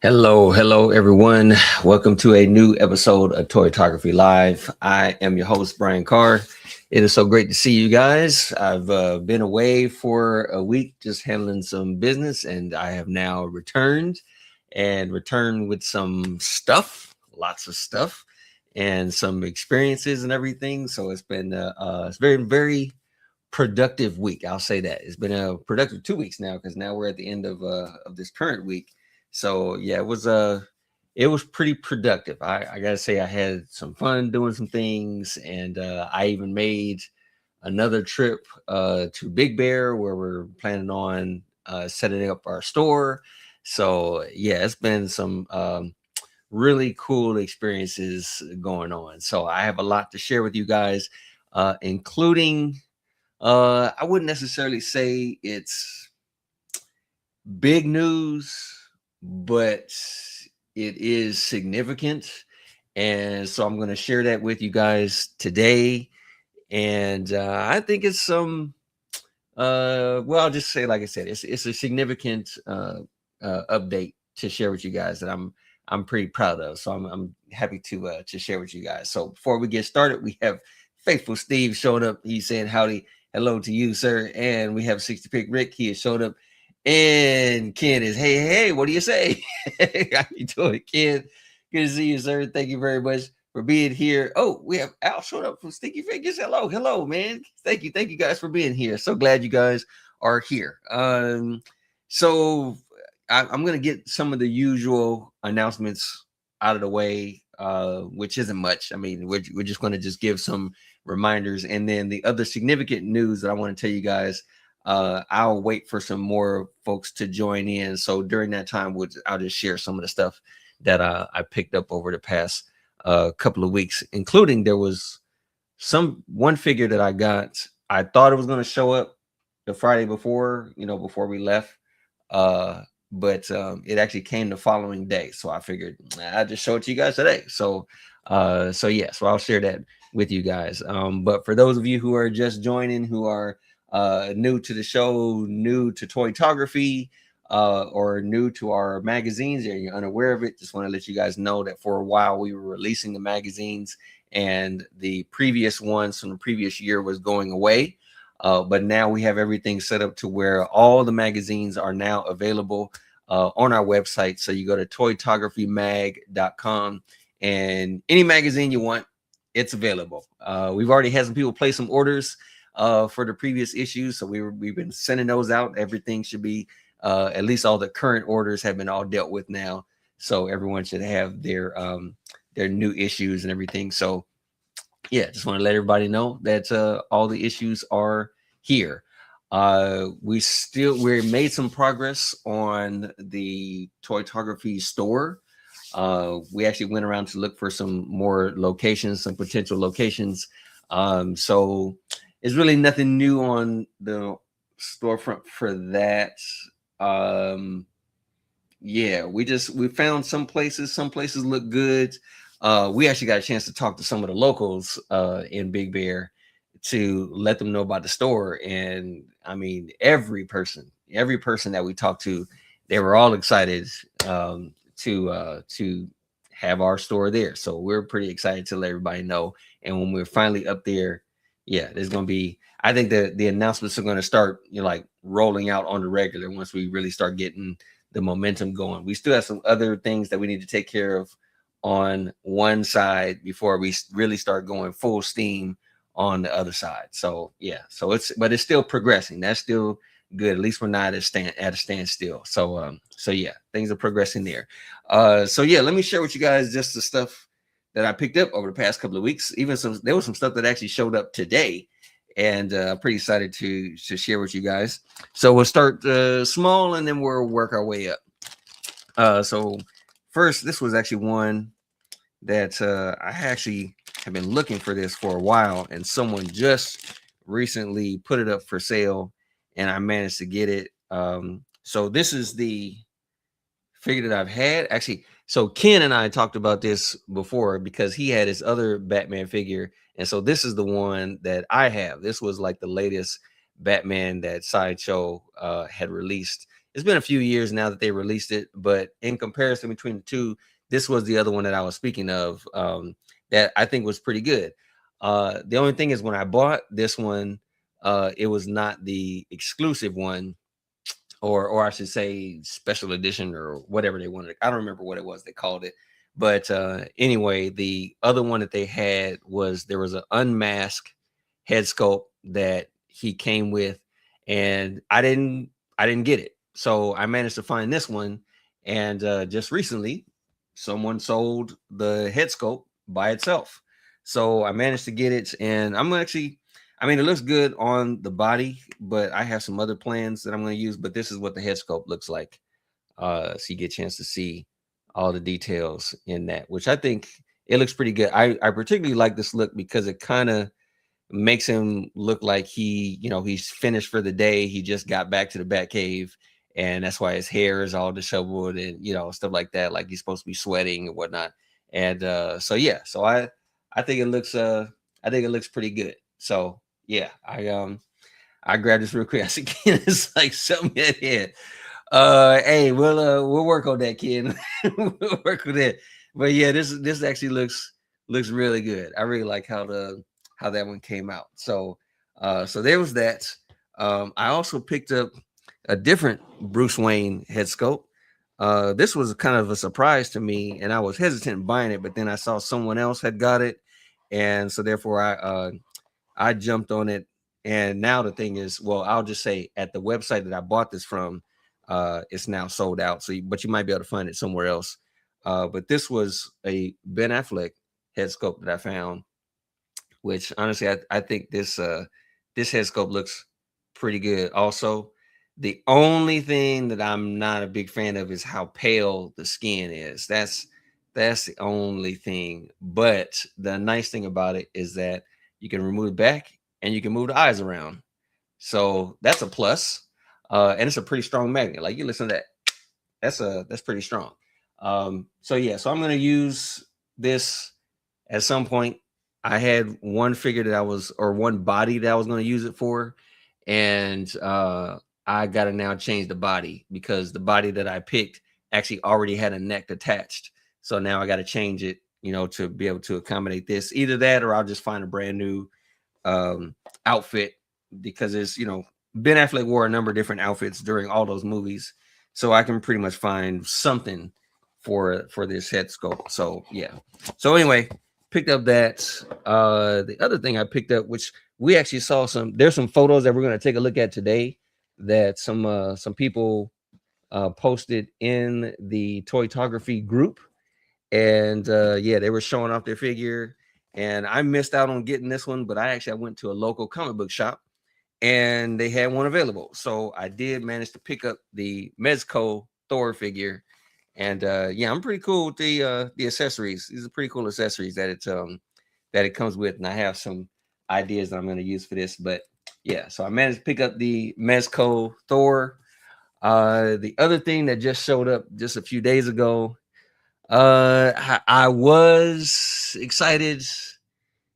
Hello, everyone. Welcome to a new episode of Toytography Live. I am your host, Brian Carr. It is so great to see you guys. I've been away for a week just handling some business, and I have now returned and returned with some stuff, lots of stuff, and some experiences and everything. So it's been it's very productive week. I'll say that it's been a productive 2 weeks now because now we're at the end of this current week. So yeah, it was pretty productive. I gotta say I had some fun doing some things, and I even made another trip to Big Bear where we're planning on setting up our store. So yeah, it's been some really cool experiences going on. So I have a lot to share with you guys, including I wouldn't necessarily say it's big news, but it is significant. And so I'm going to share that with you guys today. And I think it's some, well, I'll just say, like I said, it's a significant update to share with you guys that I'm pretty proud of. So I'm happy to share with you guys. So before we get started, we have Faithful Steve showing up. He's saying howdy, hello to you, sir. And we have 60 Pick Rick. He has showed up. And Ken is, hey, what do you say? How you doing, Ken? Good to see you, sir. Thank you very much for being here. Oh, we have Al showed up from Sticky Fingers. Hello, man. Thank you guys for being here. So glad you guys are here. So I'm gonna get some of the usual announcements out of the way, which isn't much. I mean, we're just gonna just give some reminders, and then the other significant news that I want to tell you guys. I'll wait for some more folks to join in. So during that time, I'll just share some of the stuff that I picked up over the past couple of weeks, including there was one figure that I got. I thought it was going to show up the Friday before, before we left, but it actually came the following day. So I figured I'll just show it to you guys today. So I'll share that with you guys. But for those of you who are just joining, who are new to the show, new to Toytography, or new to our magazines, or you're unaware of it, just want to let you guys know that for a while we were releasing the magazines, and the previous ones from the previous year was going away. But now we have everything set up to where all the magazines are now available on our website. So you go to toytographymag.com, and any magazine you want, it's available. We've already had some people place some orders for the previous issues, so we've been sending those out. Everything should be at least all the current orders have been all dealt with now, so everyone should have their new issues and everything. So yeah, just want to let everybody know that all the issues are here. We made some progress on the Toytography store. We actually went around to look for some more locations, some potential locations. So it's really nothing new on the storefront for that. Yeah, we found some places look good. We actually got a chance to talk to some of the locals in Big Bear to let them know about the store. And I mean, every person that we talked to, they were all excited to have our store there. So we're pretty excited to let everybody know. And when we're finally up there, yeah, there's gonna be. I think the announcements are going to start, like rolling out on the regular once we really start getting the momentum going. We still have some other things that we need to take care of on one side before we really start going full steam on the other side. So yeah, but it's still progressing. That's still good. At least we're not at a standstill. So yeah, things are progressing there. So yeah, let me share with you guys just the stuff that I picked up over the past couple of weeks. There was some stuff that actually showed up today, and I'm pretty excited to share with you guys. So we'll start small, and then we'll work our way up. So first, this was actually one that I actually have been looking for this for a while, and someone just recently put it up for sale, and I managed to get it. So this is the figure that I've had. Actually, so Ken and I talked about this before because he had his other Batman figure, and so this is the one that I have. This was like the latest Batman that Sideshow had released, it's been a few years now that they released it, but in comparison between the two, this was the other one that I was speaking of, that I think was pretty good. The only thing is when I bought this one, it was not the exclusive one, or I should say special edition or whatever they wanted. I don't remember what it was they called it. But anyway, the other one that they had was there was an unmasked head sculpt that he came with, and I didn't get it. So I managed to find this one, and just recently, someone sold the head sculpt by itself. So I managed to get it, and I'm actually, I mean, it looks good on the body, but I have some other plans that I'm going to use. But this is what the head sculpt looks like. So you get a chance to see all the details in that, which I think it looks pretty good. I particularly like this look because it kind of makes him look like he's finished for the day. He just got back to the Bat Cave, and that's why his hair is all disheveled and stuff like that, like he's supposed to be sweating and whatnot. And so yeah, so I think it looks pretty good. So yeah, I grabbed this real quick. I said, it's like something in here. Hey, we'll work on that, kid. We'll work on that. But yeah, this actually looks really good. I really like how that one came out. So so there was that. I also picked up a different Bruce Wayne head sculpt. This was kind of a surprise to me, and I was hesitant buying it, but then I saw someone else had got it, and so therefore I jumped on it. And now the thing is, well, I'll just say at the website that I bought this from, it's now sold out. So, but you might be able to find it somewhere else. But this was a Ben Affleck head sculpt that I found, which honestly, I think this head sculpt looks pretty good. Also, the only thing that I'm not a big fan of is how pale the skin is. That's the only thing. But the nice thing about it is that you can remove the back and you can move the eyes around. So that's a plus. And it's a pretty strong magnet. Like you listen to that. That's pretty strong. So yeah, so I'm gonna use this at some point. I had one figure that one body that I was gonna use it for, and I gotta now change the body because the body that I picked actually already had a neck attached. So now I gotta change it, to be able to accommodate this. Either that or I'll just find a brand new outfit because Ben Affleck wore a number of different outfits during all those movies, so I can pretty much find something for this head sculpt. So yeah. So anyway, picked up that. The other thing I picked up, which we actually saw there's some photos that we're going to take a look at today that some people posted in the Toytography group, and yeah, they were showing off their figure, and I missed out on getting this one, but I went to a local comic book shop and they had one available. So I did manage to pick up the Mezco Thor figure. And yeah, I'm pretty cool with the accessories. These are pretty cool accessories that it comes with, and I have some ideas that I'm going to use for this. But yeah, so I managed to pick up the Mezco Thor. The other thing that just showed up just a few days ago, I was excited,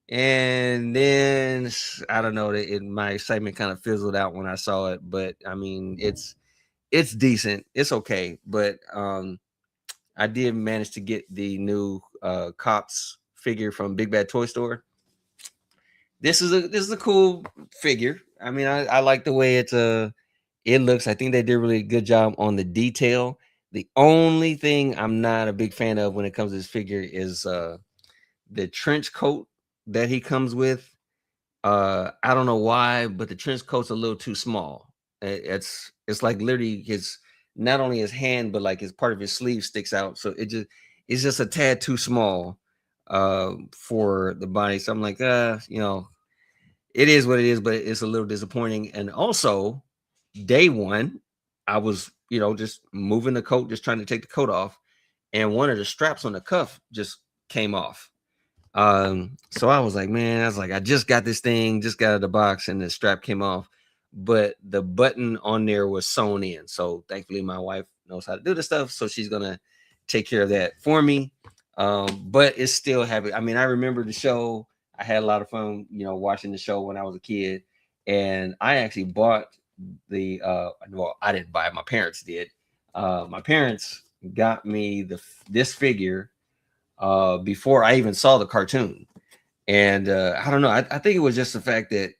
and then I don't know, my excitement kind of fizzled out when I saw it. But I mean, it's decent, it's okay. But I did manage to get the new Cops figure from Big Bad Toy Store. This is a cool figure. I mean, I like the way it looks. I think they did a really good job on the detail. The only thing I'm not a big fan of when it comes to this figure is the trench coat that he comes with. I don't know why, but the trench coat's a little too small. It's like literally not only his hand, but like his part of his sleeve sticks out. So it's just a tad too small for the body. So I'm like, it is what it is, but it's a little disappointing. And also, day one, I was, just moving the coat, just trying to take the coat off, and one of the straps on the cuff just came off. So I was like, man, I just got this thing, just got out of the box, and the strap came off, but the button on there was sewn in. So thankfully my wife knows how to do this stuff, so she's gonna take care of that for me. But it's still heavy. I mean, I remember the show. I had a lot of fun, watching the show when I was a kid, and I actually bought well, I didn't buy it, my parents did. My parents got me this figure before I even saw the cartoon. And I don't know, I think it was just the fact that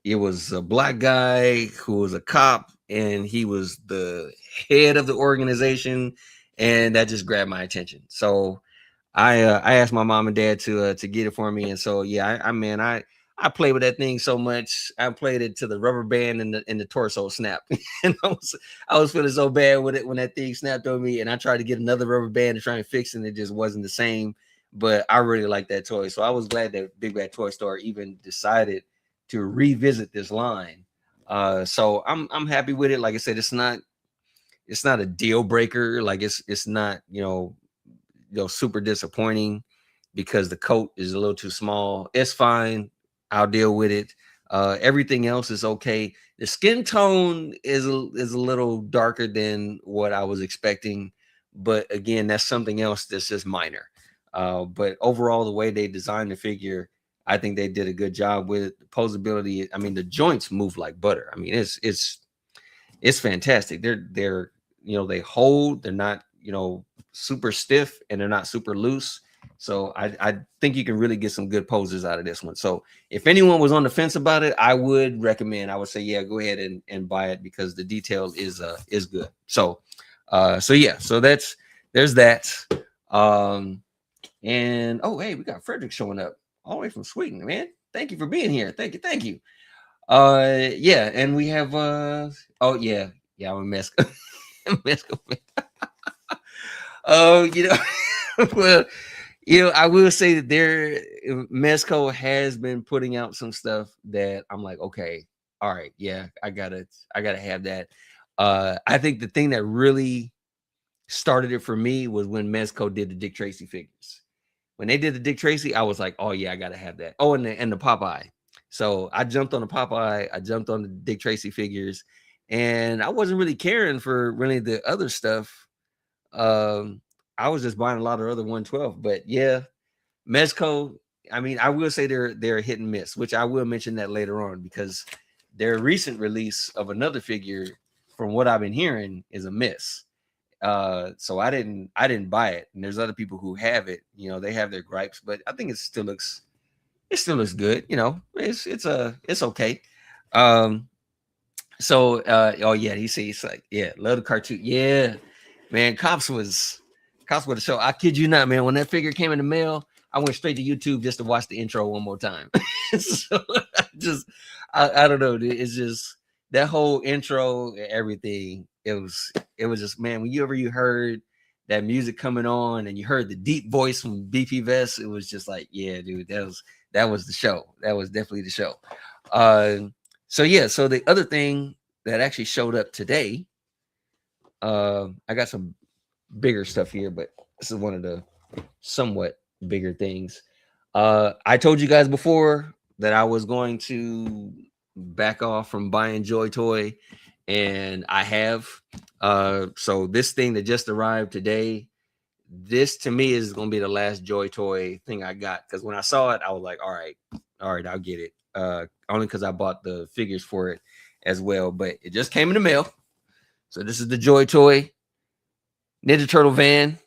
it was a black guy who was a cop, and he was the head of the organization, and that just grabbed my attention. So I asked my mom and dad to get it for me, and so yeah, I played with that thing so much. I played it to the rubber band and the torso snap, and I was feeling so bad with it when that thing snapped on me, and I tried to get another rubber band to try and fix it, and it just wasn't the same. But I really like that toy, so I was glad that Big Bad Toy Store even decided to revisit this line. So I'm happy with it. Like I said, it's not a deal breaker. Like it's not super disappointing because the coat is a little too small. It's fine. I'll deal with it. Everything else is okay. The skin tone is a little darker than what I was expecting, but again, that's something else that's just minor. But overall, the way they designed the figure, I think they did a good job with it. The posability. I mean, the joints move like butter. I mean, it's fantastic. They're they hold. They're not super stiff, and they're not super loose. So I think you can really get some good poses out of this one. So if anyone was on the fence about it, I would recommend. I would say, yeah, go ahead and buy it because the detail is good. So yeah, so there's that. And oh, hey, we got Frederick showing up all the way from Sweden, man. Thank you for being here. Thank you. Yeah, and we have oh yeah, I'm a Mexico. Mexico. Oh, well, I will say that Mezco has been putting out some stuff that I'm like, okay, all right, yeah, I gotta have that. I think the thing that really started it for me was when Mezco did the Dick Tracy figures. When they did the Dick Tracy, I was like, oh yeah, I gotta have that. Oh, and the Popeye. So I jumped on the Popeye, I jumped on the Dick Tracy figures, and I wasn't really caring for really the other stuff. I was just buying a lot of other 112, but yeah, Mezco. I mean, I will say they're hit and miss, which I will mention that later on because their recent release of another figure, from what I've been hearing, is a miss. So I didn't buy it, and there's other people who have it. They have their gripes, but I think it still looks good. It's okay. Um, so oh yeah, he's like, yeah, love the cartoon. Yeah, man, Cops was a show. I kid you not, man. When that figure came in the mail, I went straight to YouTube just to watch the intro one more time. So I don't know. It's just that whole intro, everything. It was just, man, when you heard that music coming on and you heard the deep voice from BP Vest, it was just like, yeah, dude, that was the show. That was definitely the show. So yeah, so the other thing that actually showed up today, I got some bigger stuff here, but this is one of the somewhat bigger things. I told you guys before that I was going to back off from buying Joy Toy, and I have. So this thing that just arrived today, this to me is going to be the last Joy Toy thing I got, because when I saw it, I was like, all right, I'll get it. Only because I bought the figures for it as well, but it just came in the mail. So this is the Joy Toy Ninja Turtle van,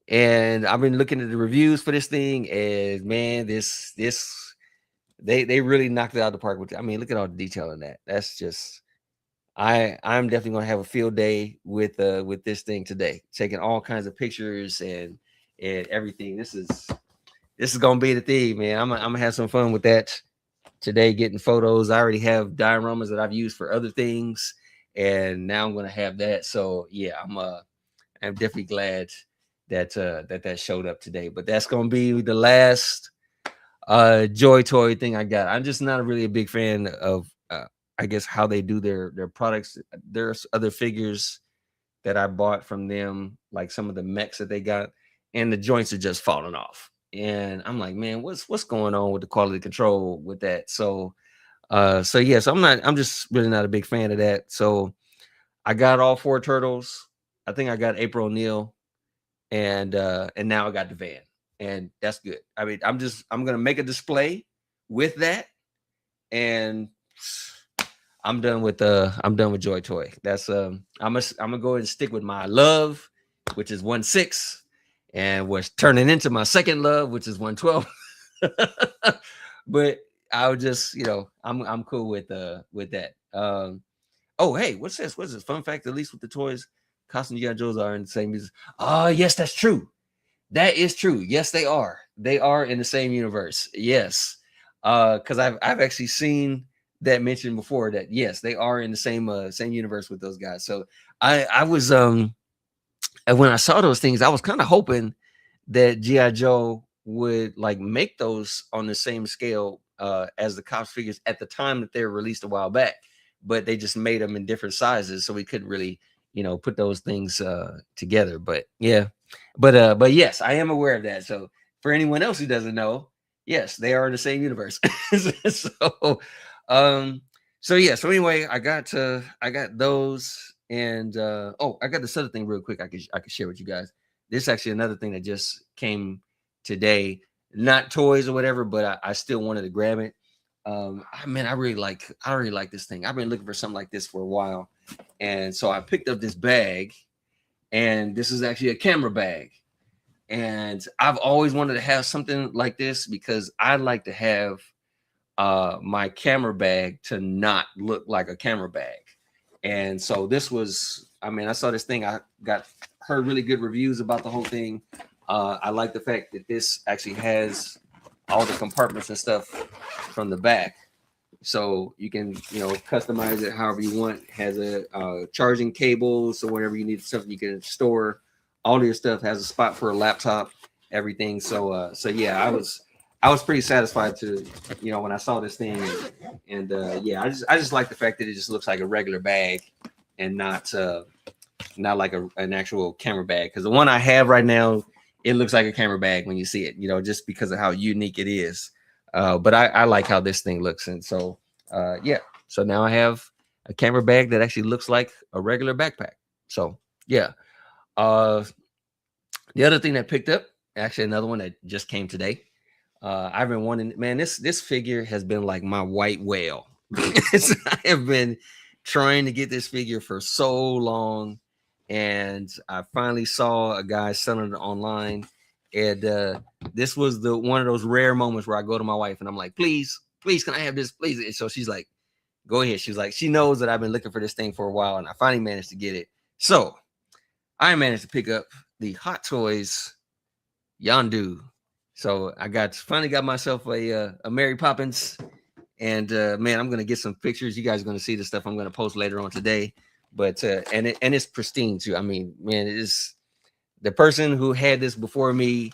and I've been looking at the reviews for this thing, and man, this they really knocked it out of the park with it. I mean, look at all the detail in that. That's just I'm definitely gonna have a field day with this thing today, taking all kinds of pictures and everything. This is gonna be the thing, man. I'm gonna have some fun with that today, getting photos. I already have dioramas that I've used for other things, and now I'm gonna have that. So yeah, I'm definitely glad that that showed up today. But that's gonna be the last Joy Toy thing I got. I'm just not really a big fan of I guess how they do their products. There's other figures that I bought from them, like some of the mechs that they got, and the joints are just falling off. And I'm like, man, what's going on with the quality control with that? So so yeah, so I'm just really not a big fan of that. So I got all four turtles. I think I got April O'Neil, and now I got the van, and that's good. I mean, I'm gonna make a display with that, and I'm done with Joy Toy. That's I'm gonna go ahead and stick with my love, which is 1/6, and what's turning into my second love, which is 1/12. But I'll just, I'm cool with that. Oh, hey, what's this? What's this? Fun fact, at least with the toys, costume G.I. Joes are in the same music. Oh, yes, that's true. That is true. Yes, they are. They are in the same universe. Yes. Because I've actually seen that mentioned before that yes, they are in the same universe with those guys. So I was and when I saw those things, I was kind of hoping that G.I. Joe would like make those on the same scale as the cops figures at the time that they were released a while back, but they just made them in different sizes, so we couldn't really, put those things together. But yeah, but yes, I am aware of that. So for anyone else who doesn't know, yes, they are in the same universe. so um so yeah, so anyway, I got those, and I got this other thing real quick I could share with you guys. This is actually another thing that just came today, not toys or whatever, but I still wanted to grab it. I really like this thing. I've been looking for something like this for a while, and so I picked up this bag, and this is actually a camera bag. And I've always wanted to have something like this because I like to have my camera bag to not look like a camera bag. And so this was, I saw this thing. I heard really good reviews about the whole thing. I like the fact that this actually has all the compartments and stuff from the back. So you can, customize it however you want. It has a charging cable, so whenever you need something, you can store all your stuff. Has a spot for a laptop, everything. So yeah, I was pretty satisfied to, when I saw this thing, and yeah, I just like the fact that it just looks like a regular bag and not like an actual camera bag. Because the one I have right now, it looks like a camera bag when you see it, just because of how unique it is. But I like how this thing looks, and so yeah. So now I have a camera bag that actually looks like a regular backpack. So yeah. The other thing that picked up, actually another one that just came today. I've been wanting, man, this figure has been like my white whale. I have been trying to get this figure for so long, and I finally saw a guy selling it online, and this was the one of those rare moments where I go to my wife and I'm like, please, can I have this, please? And so she's like, go ahead. She's like, she knows that I've been looking for this thing for a while, and I finally managed to get it. So I managed to pick up the Hot Toys Yondu. So I finally got myself a Mary Poppins, and man, I'm gonna get some pictures. You guys are gonna see the stuff I'm gonna post later on today. But and it's pristine too. I mean, man, it is the person who had this before me.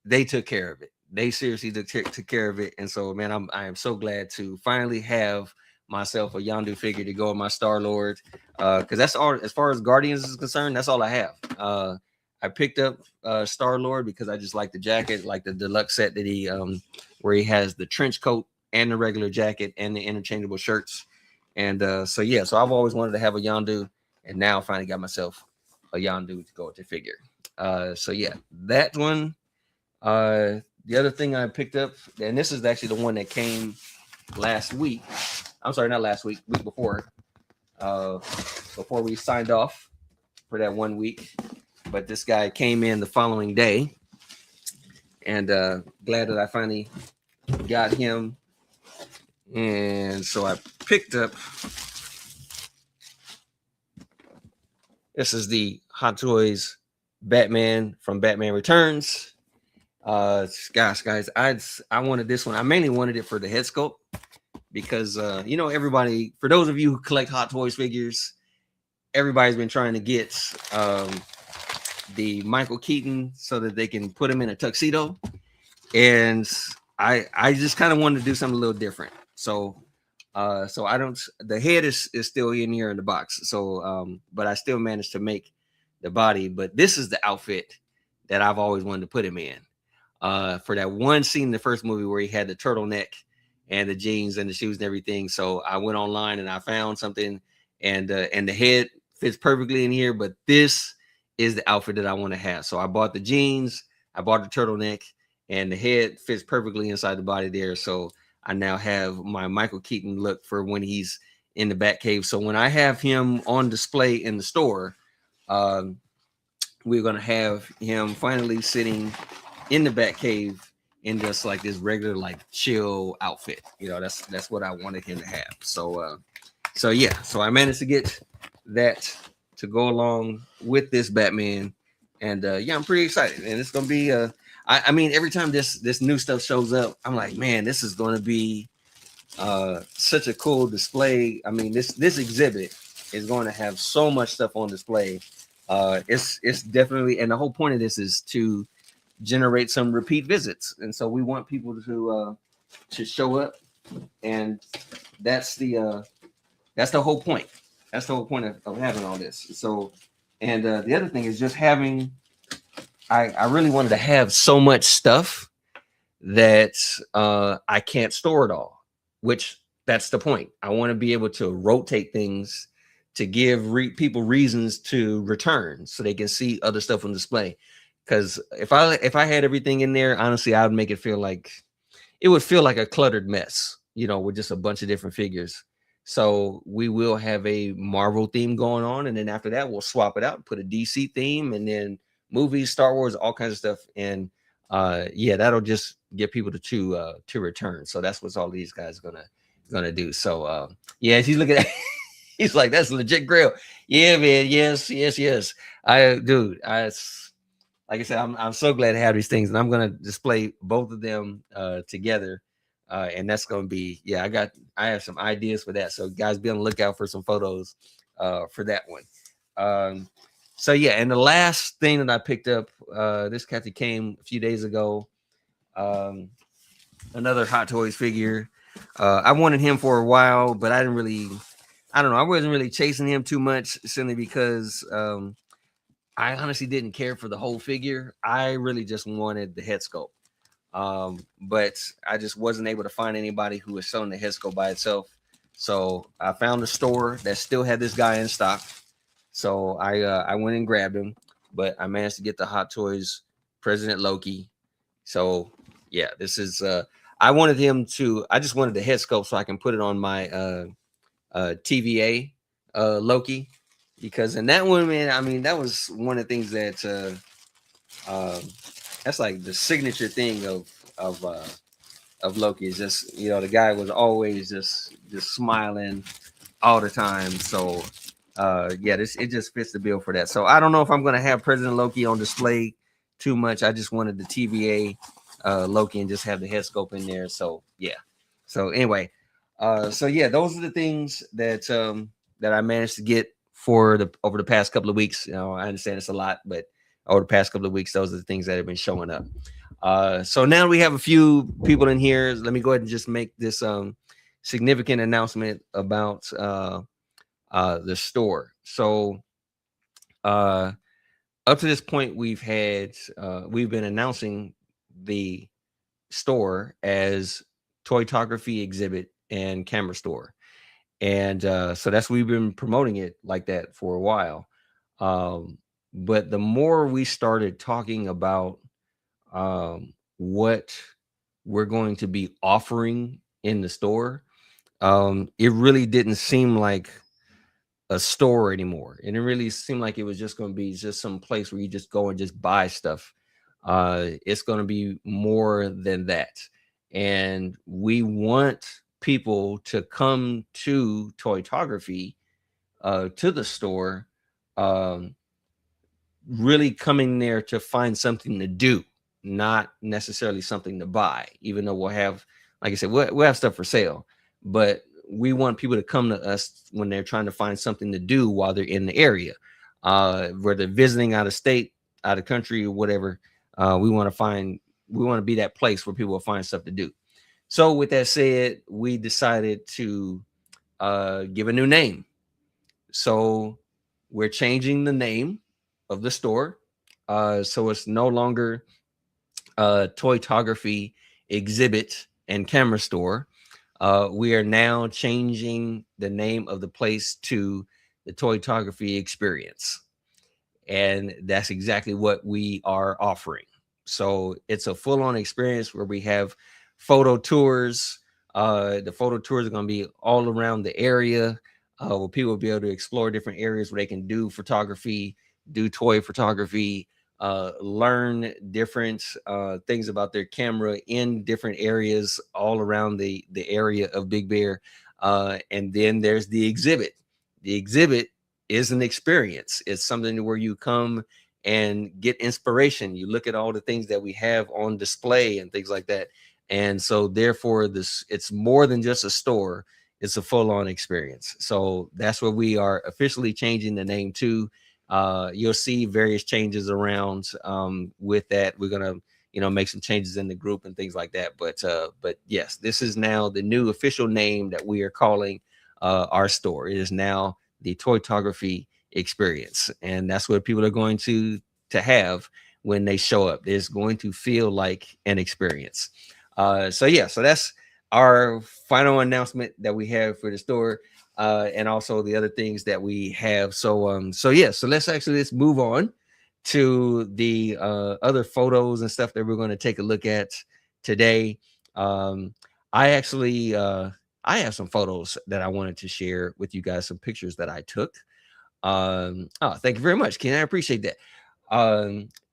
They took care of it. They seriously took care of it. And so, man, I am so glad to finally have myself a Yondu figure to go with my Star-Lord. Because that's all, as far as Guardians is concerned, that's all I have. I picked up Star-Lord because I just like the jacket, like the deluxe set that he where he has the trench coat and the regular jacket and the interchangeable shirts. And so yeah, so I've always wanted to have a Yondu, and now I finally got myself a Yondu to go with the figure. So yeah, that one. The other thing I picked up, and this is actually the one that came last week. I'm sorry, not last week, week before. Before we signed off for that 1 week. But this guy came in the following day, and glad that I finally got him. And so I picked up, this is the Hot Toys Batman from Batman Returns. Gosh, guys, I wanted this one. I mainly wanted it for the head sculpt because everybody, for those of you who collect Hot Toys figures, everybody's been trying to get the Michael Keaton so that they can put him in a tuxedo, and I just kind of wanted to do something a little different. So I don't, the head is still in here in the box, so but I still managed to make the body. But this is the outfit that I've always wanted to put him in. For that one scene in the first movie where he had the turtleneck and the jeans and the shoes and everything. So I went online and I found something, and the head fits perfectly in here, but this is the outfit that I want to have. So I bought the jeans, I bought the turtleneck, and the head fits perfectly inside the body there. So I now have my Michael Keaton look for when he's in the Batcave. So when I have him on display in the store, um, we're gonna have him finally sitting in the Batcave in just like this regular like chill outfit. That's what I wanted him to have. So yeah, so I managed to get that to go along with this Batman, and yeah, I'm pretty excited, and it's gonna be. I mean, every time this new stuff shows up, I'm like, man, this is gonna be such a cool display. I mean, this exhibit is going to have so much stuff on display. It's definitely, and the whole point of this is to generate some repeat visits, and so we want people to show up, and that's the whole point. That's the whole point of having all this. So, and the other thing is just having. I really wanted to have so much stuff that I can't store it all, which that's the point. I want to be able to rotate things to give people reasons to return so they can see other stuff on display. Because if I had everything in there, honestly, I would make it would feel like a cluttered mess, with just a bunch of different figures. So we will have a Marvel theme going on, and then after that, we'll swap it out and put a DC theme, and then movies, Star Wars, all kinds of stuff. And yeah, that'll just get people to return. So that's what all these guys gonna do. So yeah, he's looking at he's like, that's legit grill. Yeah, man. Yes. Like I said, I'm so glad to have these things, and I'm gonna display both of them together. And that's gonna be, yeah, I have some ideas for that. So guys, be on the lookout for some photos for that one. So yeah, and the last thing that I picked up, this Kathy came a few days ago. Another Hot Toys figure. I wanted him for a while, but I don't know. I wasn't really chasing him too much, simply because I honestly didn't care for the whole figure. I really just wanted the head sculpt. But I just wasn't able to find anybody who was selling the head sculpt by itself. So I found a store that still had this guy in stock. So I went and grabbed him, but I managed to get the Hot Toys President Loki. So yeah, this is I just wanted the head sculpt so I can put it on my TVA Loki, because in that one, man, I mean, that was one of the things that that's like the signature thing of Loki, is just, the guy was always just smiling all the time. So yeah, it just fits the bill for that. So I don't know if I'm gonna have President Loki on display too much. I just wanted the TVA Loki and just have the head sculpt in there. So yeah. So anyway, so yeah, those are the things that that I managed to get over the past couple of weeks. I understand it's a lot, but over the past couple of weeks, those are the things that have been showing up. So now we have a few people in here. Let me go ahead and just make this significant announcement about the store. So up to this point, we've been announcing the store as Toytography Exhibit and Camera Store. And so we've been promoting it like that for a while. But the more we started talking about what we're going to be offering in the store, it really didn't seem like a store anymore. And it really seemed like it was just going to be just some place where you just go and just buy stuff. It's going to be more than that. And we want people to come to Toytography, to the store, really coming there to find something to do, not necessarily something to buy, even though we'll have, like I said, we'll have stuff for sale, but we want people to come to us when they're trying to find something to do while they're in the area, where they're visiting out of state, out of country, or whatever. We want to be that place where people will find stuff to do. So with that said, we decided to give a new name. So we're changing the name of the store. So it's no longer Toytography Exhibit and Camera Store. We are now changing the name of the place to the Toytography Experience. And that's exactly what we are offering. So it's a full-on experience where we have photo tours. The photo tours are going to be all around the area, where people will be able to explore different areas where they can do photography, do toy photography, learn different things about their camera in different areas all around the area of Big Bear. And then there's the exhibit. The exhibit is an experience. It's something where you come and get inspiration. You look at all the things that we have on display and things like that. And so therefore this, it's more than just a store, it's a full-on experience. So that's what we are officially changing the name to. You'll see various changes around with that. We're gonna, make some changes in the group and things like that. But yes, this is now the new official name that we are calling our store. It is now the Toytography Experience, and that's what people are going to have when they show up. It's going to feel like an experience. So yeah, so that's our final announcement that we have for the store, and also the other things that we have. So yeah, so let's move on to the other photos and stuff that we're going to take a look at today. I actually I have some photos that I wanted to share with you guys, some pictures that I took. Oh, thank you very much, Ken. I appreciate that.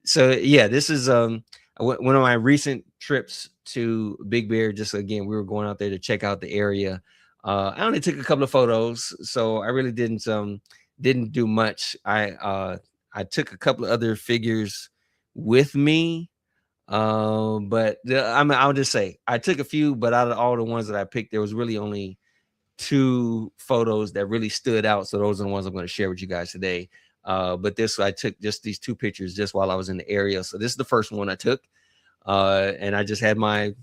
So yeah, this is one of my recent trips to Big Bear. Just again, we were going out there to check out the area. I only took a couple of photos, so I really didn't do much. I took a couple of other figures with me. But I'll just say I took a few, but out of all the ones that I picked, there was really only two photos that really stood out. So those are the ones I'm going to share with you guys today. But this, I took just these two pictures just while I was in the area. So this is the first one I took. And I just had my,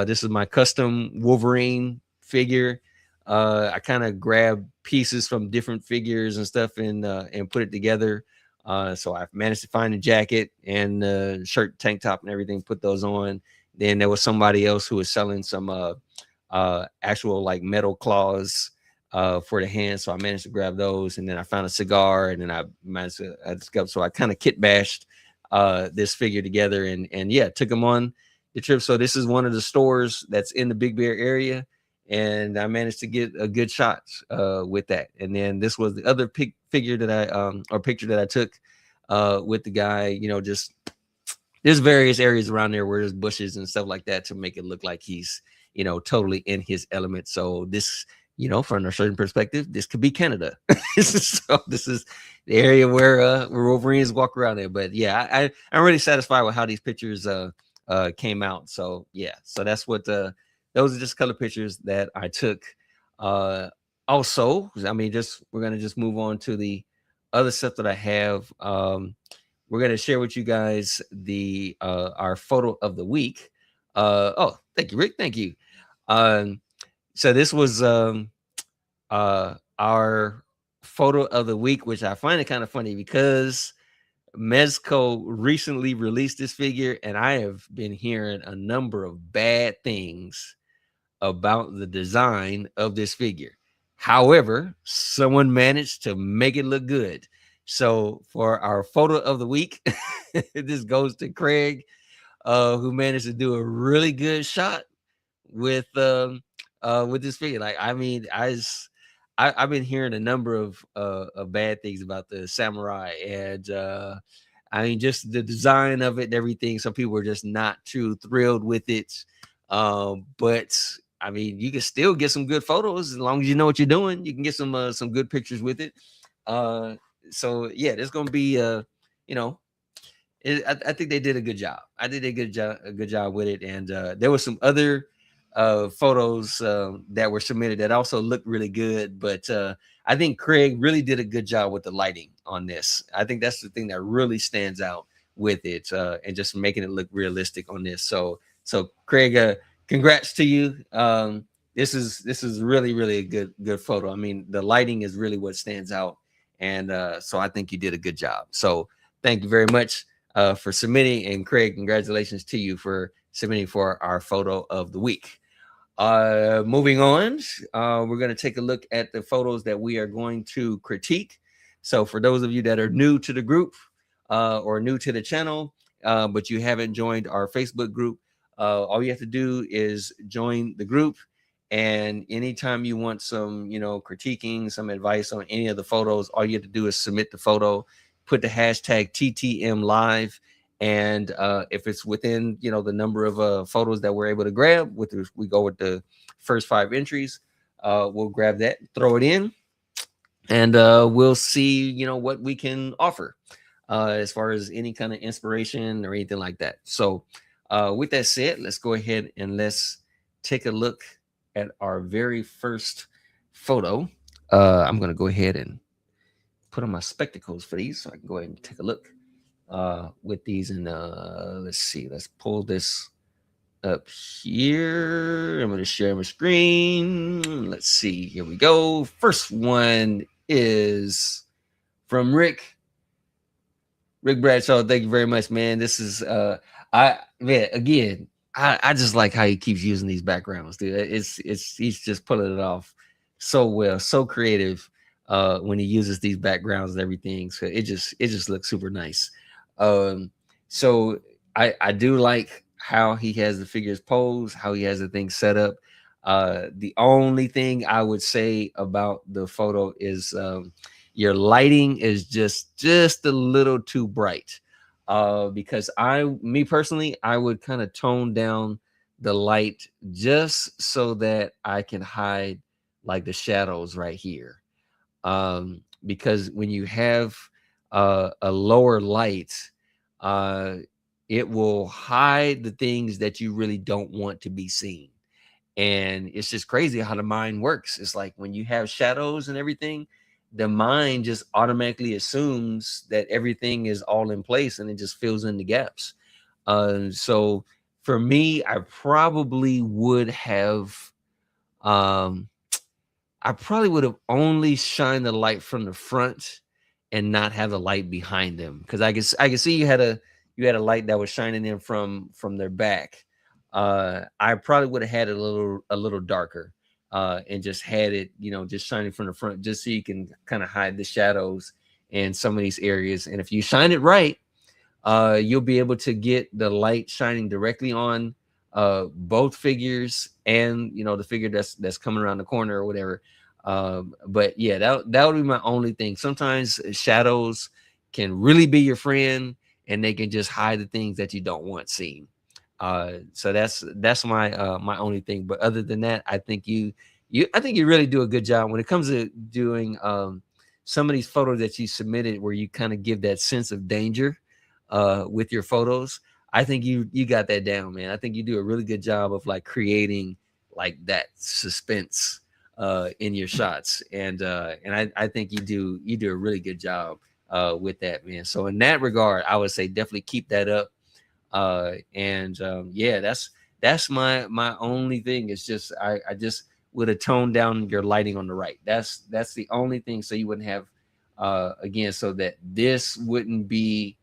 this is my custom Wolverine figure. I kind of grabbed pieces from different figures and stuff and put it together. So I managed to find a jacket and shirt, tank top and everything, put those on. Then there was somebody else who was selling some actual like metal claws for the hands. So I managed to grab those, and then I found a cigar, and then I managed to discover. So I kind of kit bashed this figure together, and yeah, took them on the trip. So this is one of the stores that's in the Big Bear area, and I managed to get a good shot with that. And then this was the other figure that I picture that I took with the guy. Just there's various areas around there where there's bushes and stuff like that to make it look like he's totally in his element. So this, from a certain perspective, this could be Canada. So this is the area where Wolverines walk around there. But yeah, I'm really satisfied with how these pictures came out. So yeah, so that's what those are just color pictures that I took. Also, I mean, we're gonna just move on to the other stuff that I have. We're gonna share with you guys the our photo of the week. Oh, thank you, Rick. Thank you. So this was our photo of the week, which I find it kind of funny because Mezco recently released this figure, and I have been hearing a number of bad things about the design of this figure. However, someone managed to make it look good. So for our photo of the week, this goes to Craig, who managed to do a really good shot with this figure. Like, I mean, I've been hearing a number of bad things about the samurai, and I mean, just the design of it and everything. Some people were just not too thrilled with it. But I mean, you can still get some good photos as long as you know what you're doing. You can get some good pictures with it. So yeah, there's gonna be I think they did a good job. I think they did a good job with it, and there was some other photos that were submitted that also looked really good. But I think Craig really did a good job with the lighting on this. I think that's the thing that really stands out with it, and just making it look realistic on this. So Craig, congrats to you. This is really a good photo. I mean, the lighting is really what stands out, and so I think you did a good job. So thank you very much for submitting, and Craig, congratulations to you for submitting for our photo of the week. Moving on, we're going to take a look at the photos that we are going to critique. So for those of you that are new to the group or new to the channel, but you haven't joined our Facebook group, all you have to do is join the group. And anytime you want some, critiquing, some advice on any of the photos, all you have to do is submit the photo, put the hashtag TTM live. And if it's within, the number of photos that we're able to grab, we go with the first 5 entries, we'll grab that, throw it in, and we'll see, what we can offer as far as any kind of inspiration or anything like that. So with that said, let's go ahead and let's take a look at our very first photo. I'm going to go ahead and put on my spectacles for these so I can go ahead and take a look with these. And let's see, let's pull this up here. I'm going to share my screen. Let's see. Here we go. First one is from Rick Bradshaw. Thank you very much, man. This is I just like how he keeps using these backgrounds, dude. He's just pulling it off so well, so creative when he uses these backgrounds and everything. So it just looks super nice. So I do like how he has the figures posed, how he has the thing set up. The only thing I would say about the photo is your lighting is just a little too bright. Because me personally, I would kind of tone down the light just so that I can hide like the shadows right here. Because when you have a lower light, it will hide the things that you really don't want to be seen. And it's just crazy how the mind works. It's like when you have shadows and everything, the mind just automatically assumes that everything is all in place and it just fills in the gaps. So for me, I probably would have only shined the light from the front and not have the light behind them, because I can see you had a light that was shining in from their back. I probably would have had it a little darker, and just had it, just shining from the front, just so you can kind of hide the shadows in some of these areas. And if you shine it right, you'll be able to get the light shining directly on both figures and the figure that's coming around the corner or whatever. But yeah, that would be my only thing. Sometimes shadows can really be your friend, and they can just hide the things that you don't want seen. So that's my only thing. But other than that, I think you really do a good job when it comes to doing some of these photos that you submitted, where you kind of give that sense of danger with your photos. I think you got that down, man. I think you do a really good job of like creating like that suspense in your shots, and I think you do a really good job with that, man. So in that regard, I would say definitely keep that up. Yeah, that's my only thing. It's just I just would have toned down your lighting on the right. That's the only thing, so you wouldn't have again, so that this wouldn't be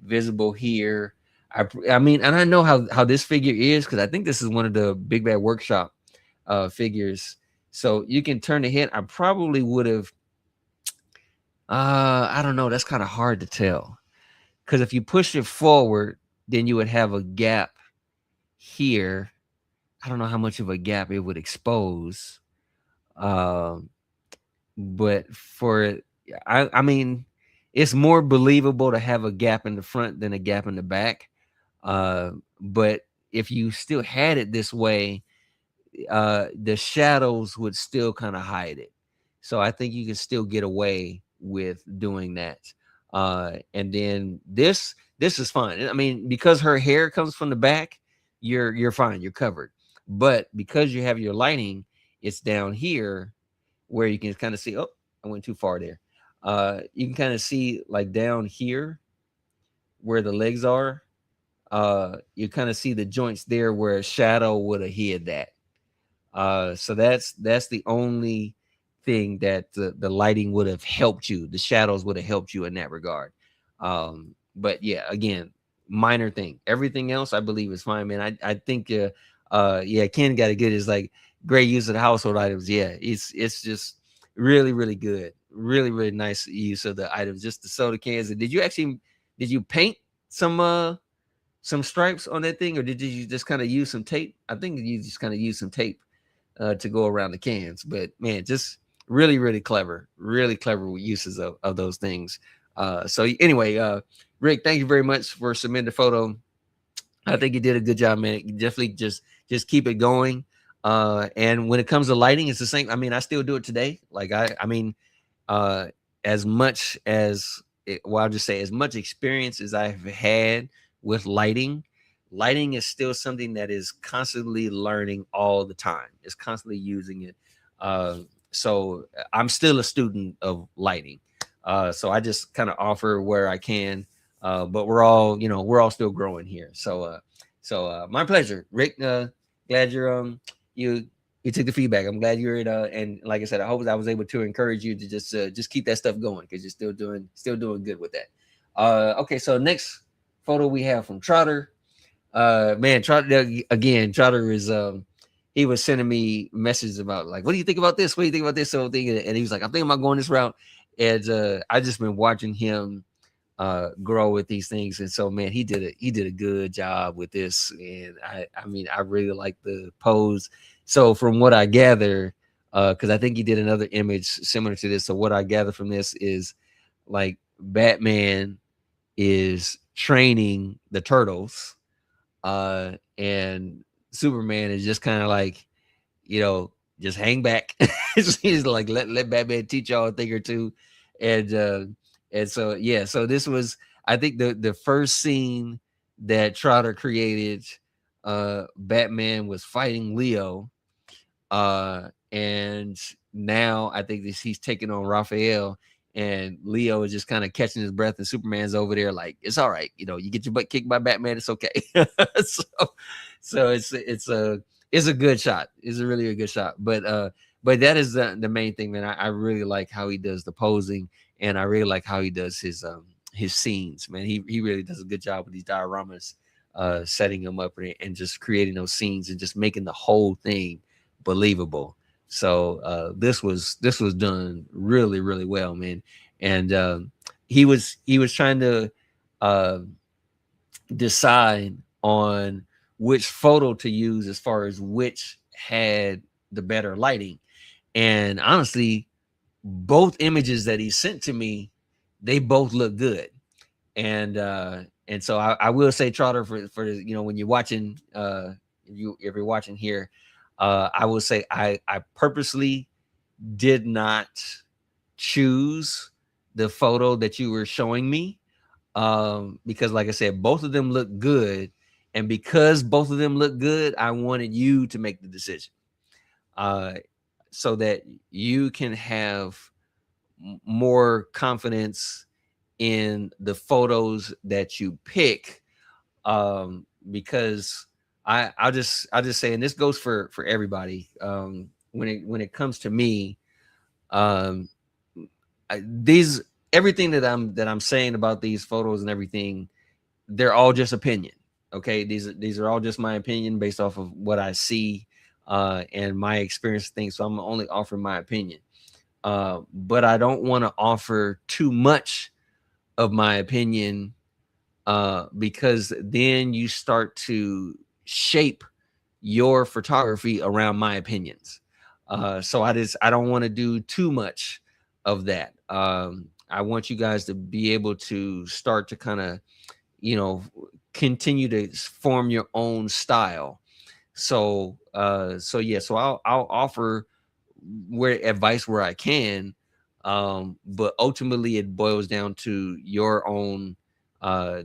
visible here. I mean, and I know how this figure is, because I think this is one of the Big Bad Workshop figures. So you can turn the head. I probably would have I don't know, that's kind of hard to tell, because if you push it forward, then you would have a gap here. I don't know how much of a gap it would expose. But I mean, it's more believable to have a gap in the front than a gap in the back. But if you still had it this way, the shadows would still kind of hide it. So I think you can still get away with doing that. And then this is fine. I mean, because her hair comes from the back, you're fine. You're covered. But because you have your lighting, it's down here where you can kind of see. Oh, I went too far there. You can kind of see like down here where the legs are. You kind of see the joints there where a shadow would have hid that. So that's the only thing that the lighting would have helped you. The shadows would have helped you in that regard. But yeah, again, minor thing. Everything else I believe is fine, man. I think yeah, Ken got to get his like great use of the household items. Yeah, it's just really, really good. Really, really nice use of the items. Just the soda cans. And did you paint some stripes on that thing, or did you just kind of use some tape? I think you just kind of use some tape to go around the cans. But man, just really clever, really clever uses of those things. So anyway, Rick, thank you very much for submitting the photo. I think you did a good job, man. You definitely just keep it going. And when it comes to lighting, it's the same. I mean, I still do it today. Like I mean, uh, as much as well, I'll just say as much experience as I've had with lighting, lighting is still something that is constantly learning all the time. It's constantly using it. So I'm still a student of lighting. So I just kind of offer where I can. But we're all, we're all still growing here. So my pleasure, Rick. Glad you you took the feedback. I'm glad you're and like I said, I hope I was able to encourage you to just keep that stuff going because you're still doing good with that. Okay, so next photo we have from Trotter. Man, Trotter again. Trotter is he was sending me messages about like, what do you think about this? What do you think about this whole thing? And he was like, I'm thinking about going this route. And I just been watching him grow with these things, and so man, he did a good job with this. And I mean, I really like the pose. So from what I gather, because I think he did another image similar to this. So what I gather from this is like Batman is training the turtles, and Superman is just kind of like, just hang back. He's like, let Batman teach y'all a thing or two. And so yeah, so this was, I think, the first scene that Trotter created. Batman was fighting Leo, and now I think he's taking on Raphael, and Leo is just kind of catching his breath, and Superman's over there like, it's all right, you get your butt kicked by Batman, it's okay. so so it's a good shot. It's a really a good shot. But that is the main thing, man. I really like how he does the posing, and I really like how he does his scenes, man. He really does a good job with these dioramas, setting them up and just creating those scenes and just making the whole thing believable. So this was done really well, man. And he was trying to uh, decide on which photo to use as far as which had the better lighting. And honestly, both images that he sent to me, they both look good. And so I will say, Trotter, for when you're watching, if you're watching here, I will say I purposely did not choose the photo that you were showing me, because like I said, both of them look good, and because both of them look good, I wanted you to make the decision, so that you can have more confidence in the photos that you pick, because I'll just say, and this goes for everybody, when it comes to me, um these everything that I'm saying about these photos and everything, they're all just opinion. Okay, these are all just my opinion based off of what I see, and my experience things. So I'm only offering my opinion, but I don't want to offer too much of my opinion, because then you start to shape your photography around my opinions. So I don't want to do too much of that. I want you guys to be able to start to kind of, continue to form your own style. So yeah, so I'll offer where advice where I can, but ultimately it boils down to your own